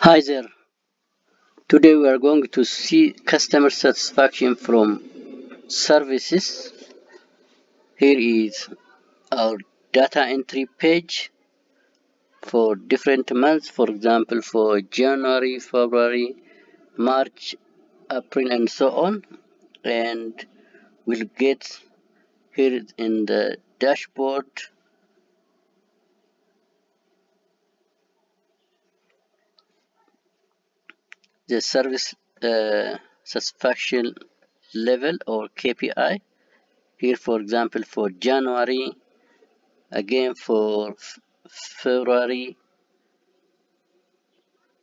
Hi there. Today we are going to see customer satisfaction from services. Here is our data entry page for different months, for example, for January, February, March, April, and so on. And we'll get here in the dashboard the service satisfaction level or KPI. Here, for example, for January, again for February,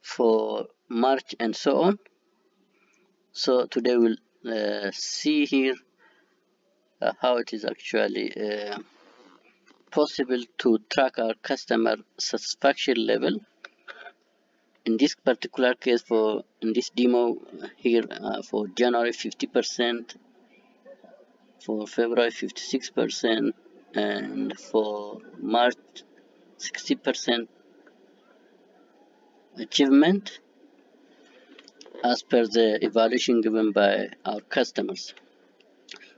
for March, and so on. So today we'll see here how it is actually possible to track our customer satisfaction level. In this particular case, in this demo here, for January 50%, for February 56%, and for March 60% achievement as per the evaluation given by our customers.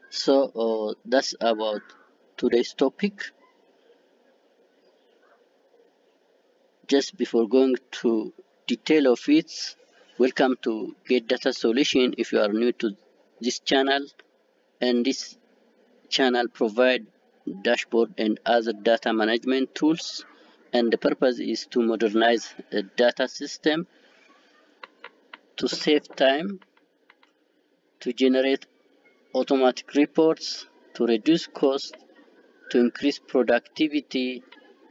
So that's about today's topic. Just before going to detail of it, welcome to Get Data Solution if you are new to this channel. And this channel provide dashboard and other data management tools, and the purpose is to modernize a data system, to save time, to generate automatic reports, to reduce cost, to increase productivity,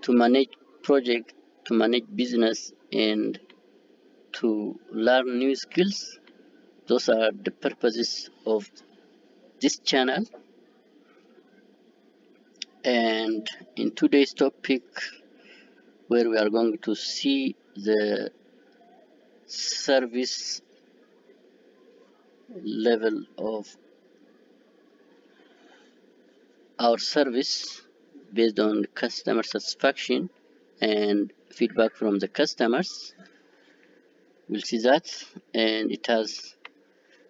to manage project, to manage business, and to learn new skills. Those are the purposes of this channel. And in today's topic, where we are going to see the service level of our service based on customer satisfaction and feedback from the customers. We'll see that, and it has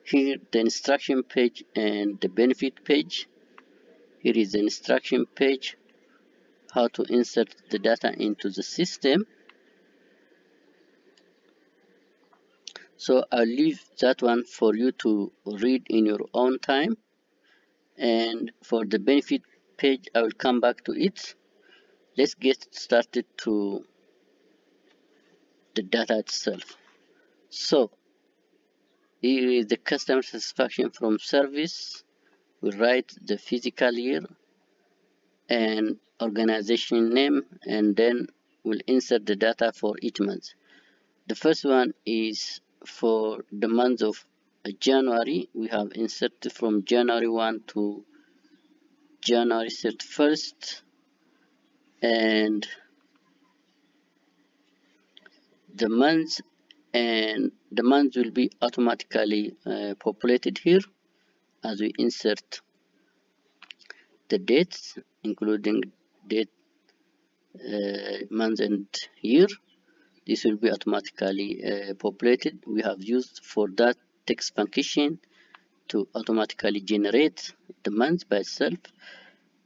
here the instruction page and the benefit page. Here is the instruction page, how to insert the data into the system. So I'll leave that one for you to read in your own time. And for the benefit page, I will come back to it. Let's get started to the data itself. So here is the customer satisfaction from service. We write the physical year and organization name, and then we'll insert the data for each month. The first one is for the month of January. We have inserted from January 1 to January 31st, and the months will be automatically populated here as we insert the dates, including date, month, and year. This will be automatically populated. We have used for that text function to automatically generate the month by itself,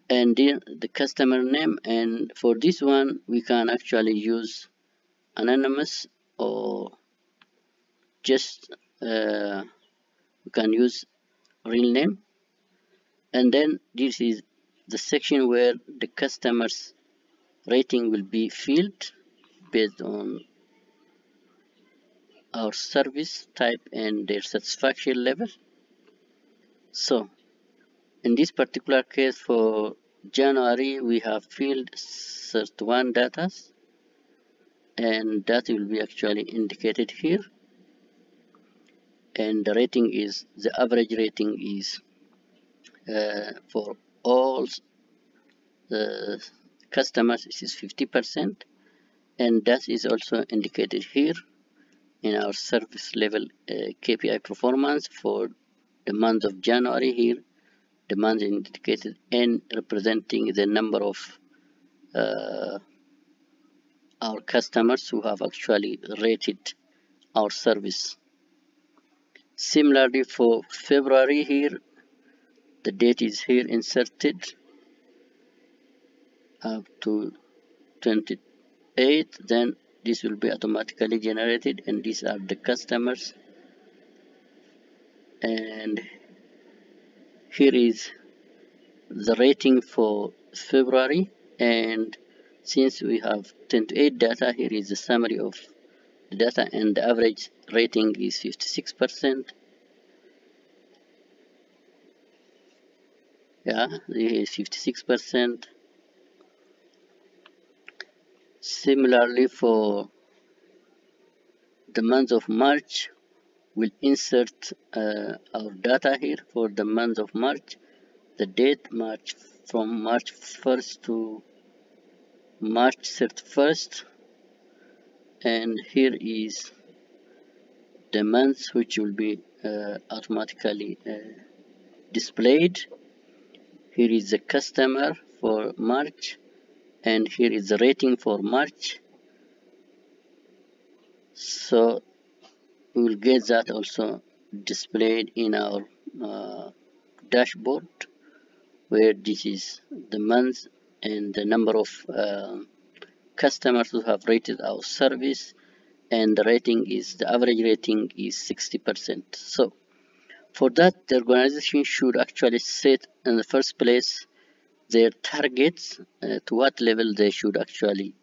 and then the customer name. And for this one, we can actually use anonymous, or just we can use real name. And then this is the section where the customer's rating will be filled based on our service type and their satisfaction level. So in this particular case for January, we have filled 31 data, and that will be actually indicated here. And the rating is, the average rating is for all the customers, it is 50%, and that is also indicated here in our service level KPI performance for the month of January. Here the month indicated N, representing the number of our customers who have actually rated our service. Similarly for February, here the date is here inserted up to 28, then this will be automatically generated, and these are the customers. And here is the rating for February, and since we have 28 data, here is the summary of the data, and the average rating is 56%. Yeah, here is 56%. Similarly for the month of March, we'll insert our data here for the month of March, the date March, from March 1st to March 31st, and here is the months which will be automatically displayed. Here is the customer for March, and here is the rating for March. So we will get that also displayed in our dashboard, where this is the month and the number of customers who have rated our service, and the rating is, the average rating is 60%. So for that, the organization should actually set in the first place their targets, to what level they should actually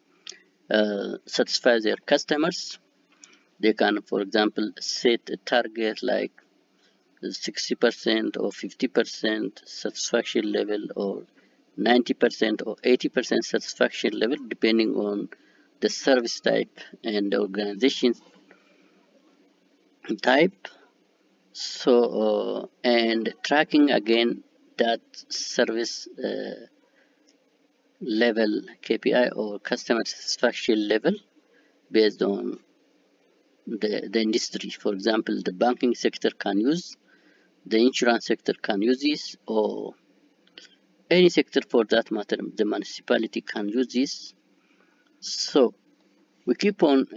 satisfy their customers. They can, for example, set a target like 60% or 50% satisfaction level, or 90% or 80% satisfaction level, depending on the service type and the organization type. So and tracking again that service level KPI or customer satisfaction level based on the industry. For example, the banking sector can use, the insurance sector can use this, or any sector for that matter, the municipality can use this. So we keep on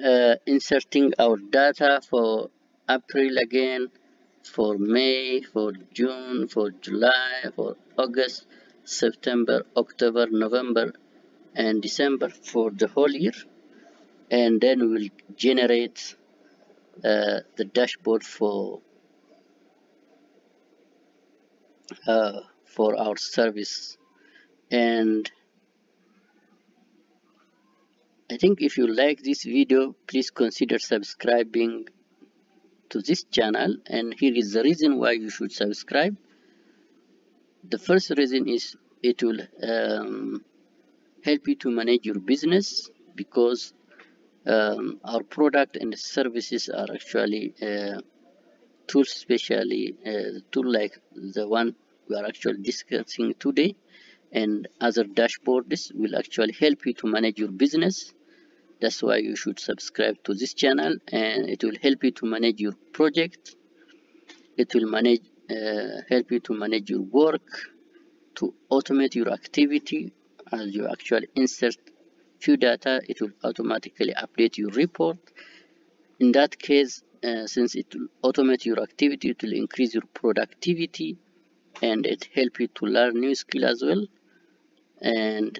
inserting our data for April again, for May, for June, for July, for August, September, October, November, and December for the whole year. And then we will generate the dashboard for our service. And I think if you like this video, please consider subscribing to this channel, and here is the reason why you should subscribe. The first reason is it will help you to manage your business, because our product and services are actually tools, especially tool like the one we are actually discussing today, and other dashboards will actually help you to manage your business. That's why you should subscribe to this channel, and it will help you to manage your project. It will help you to manage your work, to automate your activity. As you actually insert few data, it will automatically update your report. In that case, since it will automate your activity, it will increase your productivity, and it help you to learn new skill as well. And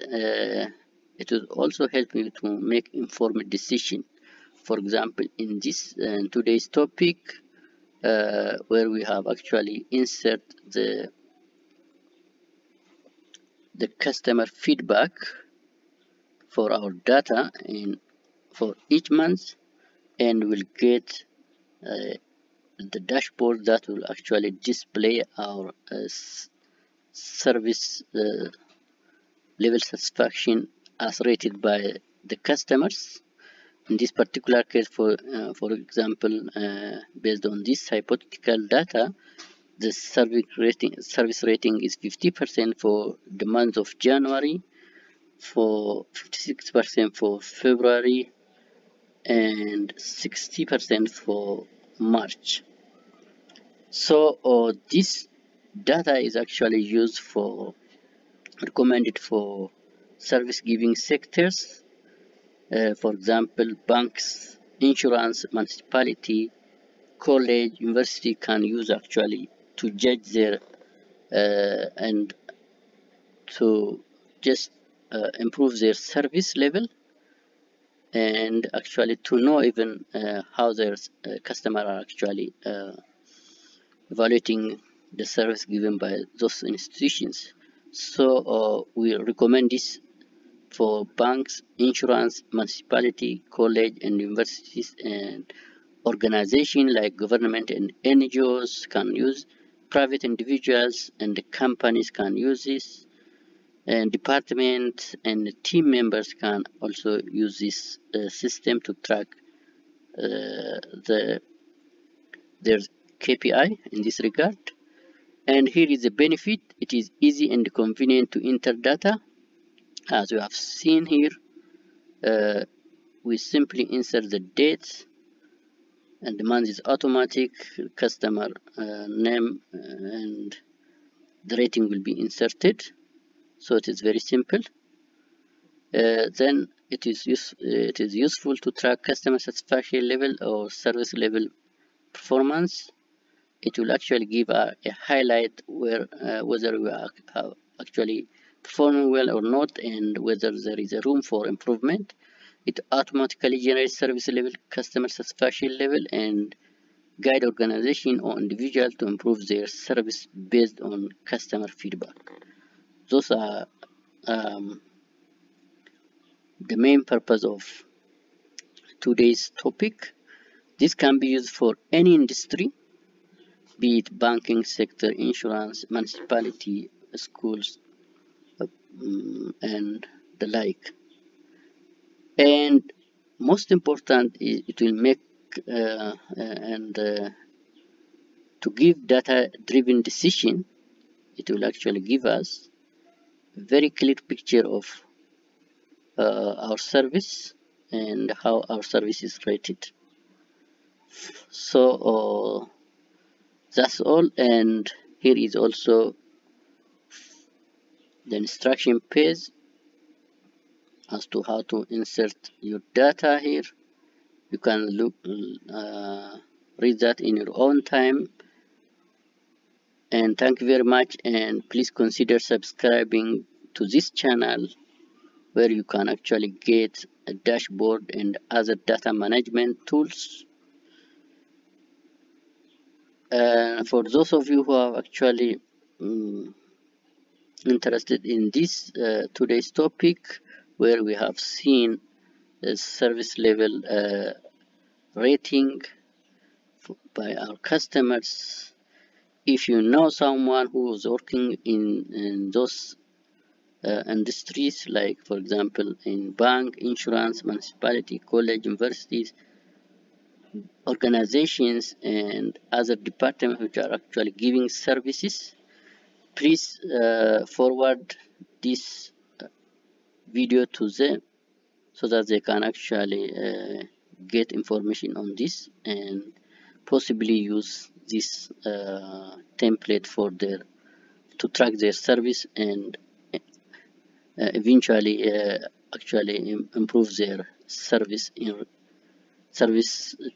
it will also help you to make informed decision. For example, in this today's topic, where we have actually insert the customer feedback for our data for each month, and we'll get the dashboard that will actually display our service level satisfaction as rated by the customers. In this particular case, for example, based on this hypothetical data, the service rating is 50% for the month of January, for 56% for February, and 60% for March. So this data is actually used for recommended for service giving sectors. For example, banks insurance, municipality, college, university can use actually to judge their and to just improve their service level, and actually to know even how their customer are actually evaluating the service given by those institutions. So we recommend this for banks, insurance, municipality, college, and universities, and organizations like government and NGOs can use. Private individuals and the companies can use this, and departments and team members can also use this system to track their KPI in this regard. And here is the benefit: it is easy and convenient to enter data. As you have seen here, we simply insert the dates, and the month is automatic, customer name, and the rating will be inserted. So it is very simple. Then it is useful to track customer satisfaction level or service level performance. It will actually give a highlight where whether we are actually performing well or not, and whether there is a room for improvement. It automatically generates service level, customer satisfaction level, and guide organization or individual to improve their service based on customer feedback. Those are the main purpose of today's topic. This can be used for any industry, be it banking sector, insurance, municipality, schools, and the like. And most important, it will make to give data-driven decision. It will actually give us a very clear picture of our service and how our service is rated. So that's all, and here is also the instruction page as to how to insert your data here. You can read that in your own time. And thank you very much, and please consider subscribing to this channel, where you can actually get a dashboard and other data management tools. For those of you who are actually interested in this today's topic, where we have seen the service level rating by our customers. If you know someone who is working in those industries, like for example in bank, insurance, municipality, college, universities, organizations, and other departments which are actually giving services, please forward this video to them so that they can actually get information on this and possibly use this template for to track their service and eventually actually improve their service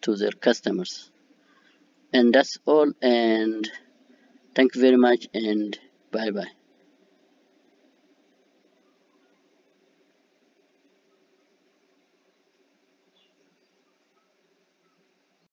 to their customers. And that's all, and thank you very much, and bye bye.